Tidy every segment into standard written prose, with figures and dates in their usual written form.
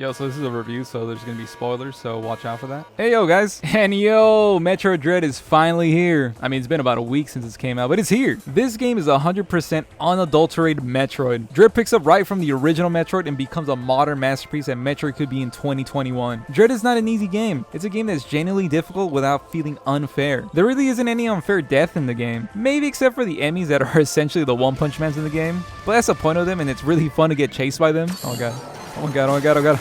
Yo, so this is a review, so there's gonna be spoilers, so watch out for that. Hey, yo, guys. And yo, Metroid Dread is finally here. I mean, it's been about a week since it came out, but it's here. This game is 100% unadulterated Metroid. Dread picks up right from the original Metroid and becomes a modern masterpiece that Metroid could be in 2021. Dread is not an easy game. It's a game that's genuinely difficult without feeling unfair. There really isn't any unfair death in the game. Maybe except for the enemies that are essentially the one-punch mans in the game. But that's the point of them, and it's really fun to get chased by them. Oh, God. Oh my god, oh my god, oh god.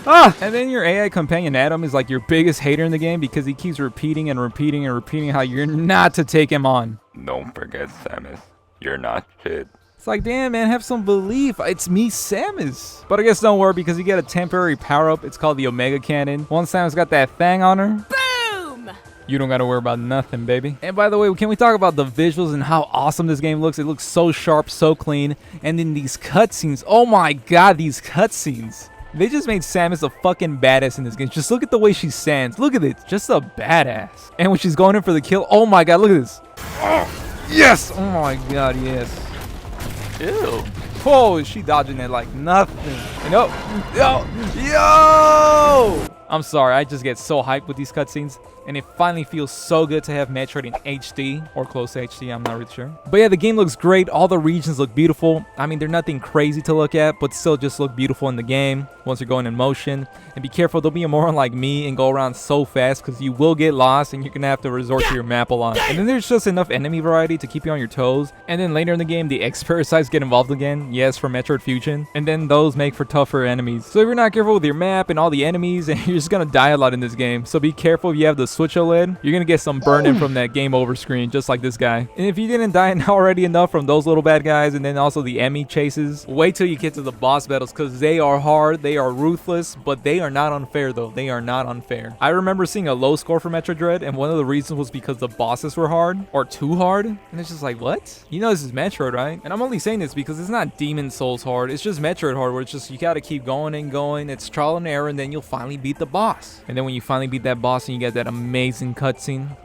Ah! And then your AI companion Adam is like your biggest hater in the game because he keeps repeating and repeating and repeating how you're not to take him on. Don't forget, Samus. You're not shit. It's like, damn, man, have some belief. It's me, Samus. But I guess don't worry because you get a temporary power-up. It's called the Omega Cannon. Once Samus got that thing on her, boom! You don't gotta worry about nothing, baby. And by the way, can we talk about the visuals and how awesome this game looks? It looks so sharp, so clean. And then these cutscenes. Oh my god, these cutscenes. They just made Samus a fucking badass in this game. Just look at the way she stands. Look at it. Just a badass. And when she's going in for the kill, oh my god, look at this. Oh, yes! Oh my god, yes. Ew. Oh, is she dodging it like nothing? And yo! I'm sorry, I just get so hyped with these cutscenes. And it finally feels so good to have Metroid in HD, or close to HD, I'm not really sure. But yeah, the game looks great. All the regions look beautiful. I mean, they're nothing crazy to look at, but still just look beautiful in the game once you're going in motion. And be careful, don't be a moron like me and go around so fast because you will get lost and you're going to have to resort to your map a lot. And then there's just enough enemy variety to keep you on your toes. And then later in the game, the X-Parasites get involved again. Yes, for Metroid Fusion. And then those make for tougher enemies. So if you're not careful with your map and all the enemies, and you're just going to die a lot in this game. So be careful if you have the Switch OLED. You're going to get some burn-in from that game over screen, just like this guy. And if you didn't die already enough from those little bad guys, and then also the enemy chases, wait till you get to the boss battles, because they are hard, they are ruthless, but they are not unfair, though. They are not unfair. I remember seeing a low score for Metroid Dread, and one of the reasons was because the bosses were hard, or too hard. And it's just like, what? You know this is Metroid, right? And I'm only saying this because it's not Demon Souls hard. It's just Metroid hard, where it's just, you gotta keep going and going. It's trial and error, and then you'll finally beat the boss. And then when you finally beat that boss and you get that amazing cutscene.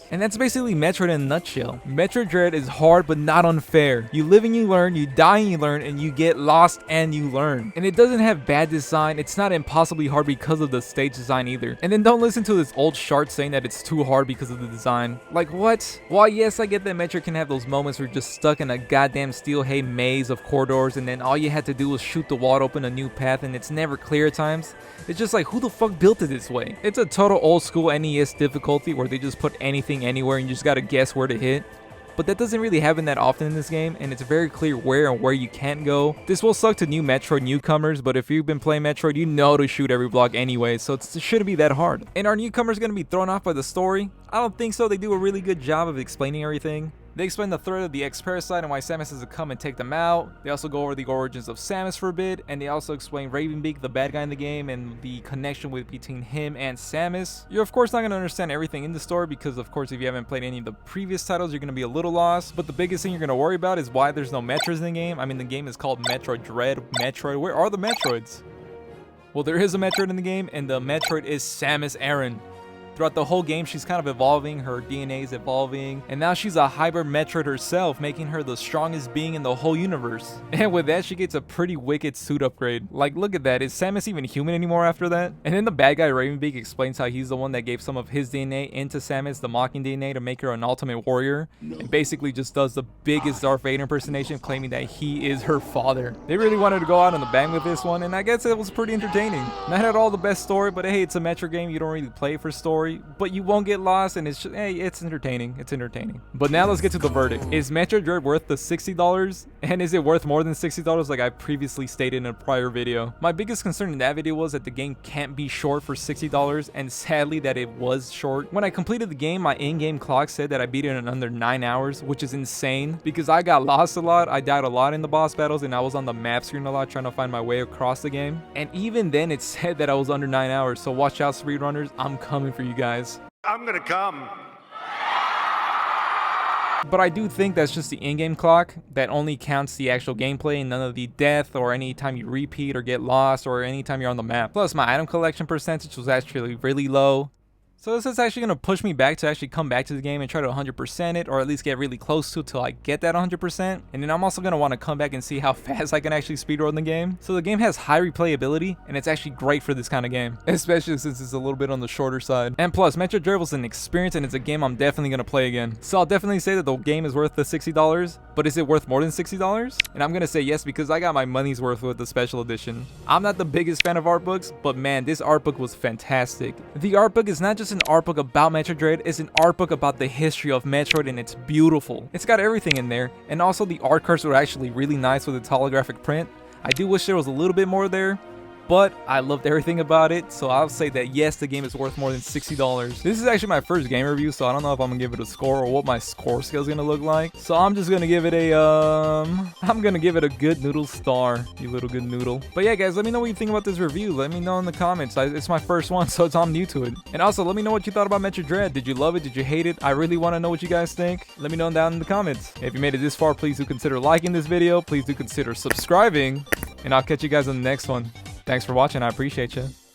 And that's basically Metroid in a nutshell. Metroid Dread is hard but not unfair. You live and you learn, you die and you learn, and you get lost and you learn. And it doesn't have bad design. It's not impossibly hard because of the stage design either. And then don't listen to this old shart saying that it's too hard because of the design. Like, what? While yes, I get that Metroid can have those moments where you're just stuck in a goddamn steel hay maze of corridors and then all you had to do was shoot the wall to open a new path and it's never clear at times. It's just like, who the fuck built it this way? It's a total old school NES difficulty where they just put anything anywhere and you just gotta guess where to hit. But that doesn't really happen that often in this game, and it's very clear where and where you can't go. This will suck to new Metroid newcomers, but if you've been playing Metroid, you know to shoot every block anyway, so it shouldn't be that hard. And are newcomers gonna be thrown off by the story? I don't think so. They do a really good job of explaining everything. They explain the threat of the X-Parasite and why Samus has to come and take them out. They also go over the origins of Samus for a bit, and they also explain Ravenbeak, the bad guy in the game, and the connection between him and Samus. You're of course not going to understand everything in the story because of course if you haven't played any of the previous titles, you're going to be a little lost. But the biggest thing you're going to worry about is why there's no Metroids in the game. I mean, the game is called Metroid Dread. Metroid, where are the Metroids? Well, there is a Metroid in the game, and the Metroid is Samus Aran. Throughout the whole game, she's kind of evolving, her DNA is evolving, and now she's a hybrid Metroid herself, making her the strongest being in the whole universe. And with that, she gets a pretty wicked suit upgrade. Like, look at that, is Samus even human anymore after that? And then the bad guy Ravenbeak explains how he's the one that gave some of his DNA into Samus, the mocking DNA, to make her an ultimate warrior, and basically just does the biggest Darth Vader impersonation, claiming that he is her father. They really wanted to go out on the bang with this one, and I guess it was pretty entertaining. Not at all the best story, but hey, it's a Metroid game, you don't really play for story. But you won't get lost, and it's just, hey, it's entertaining. It's entertaining. But now let's get to the verdict. Is Metroid Dread worth the $60? And is it worth more than $60 like I previously stated in a prior video? My biggest concern in that video was that the game can't be short for $60, and sadly that it was short. When I completed the game, my in-game clock said that I beat it in under 9 hours, which is insane because I got lost a lot. I died a lot in the boss battles, and I was on the map screen a lot trying to find my way across the game. And even then, it said that I was under 9 hours, so watch out, speedrunners. I'm coming for you guys. I'm gonna come. But I do think that's just the in-game clock that only counts the actual gameplay and none of the death or any time you repeat or get lost or any time you're on the map. Plus my item collection percentage was actually really low. So this is actually going to push me back to actually come back to the game and try to 100% it, or at least get really close to it till I get that 100%. And then I'm also going to want to come back and see how fast I can actually speedrun the game. So the game has high replayability, and it's actually great for this kind of game, especially since it's a little bit on the shorter side. And plus, Metroid Dread was an experience, and it's a game I'm definitely going to play again. So I'll definitely say that the game is worth the $60, but is it worth more than $60? And I'm going to say yes, because I got my money's worth with the special edition. I'm not the biggest fan of art books, but man, this art book was fantastic. The art book is not just an art book about Metroid Dread, it's an art book about the history of Metroid, and it's beautiful. It's got everything in there, and also the art cards were actually really nice with its holographic print. I do wish there was a little bit more there, but I loved everything about it, so I'll say that yes, the game is worth more than $60. This is actually my first game review, so I don't know if I'm gonna give it a score or what my score scale is gonna look like. So I'm just gonna give it a I'm gonna give it a good noodle star, you little good noodle. But yeah, guys, let me know what you think about this review. Let me know in the comments. It's my first one, so I'm new to it. And also, let me know what you thought about Metroid Dread. Did you love it? Did you hate it? I really want to know what you guys think. Let me know down in the comments. If you made it this far, please do consider liking this video. Please do consider subscribing, and I'll catch you guys on the next one. Thanks for watching. I appreciate you.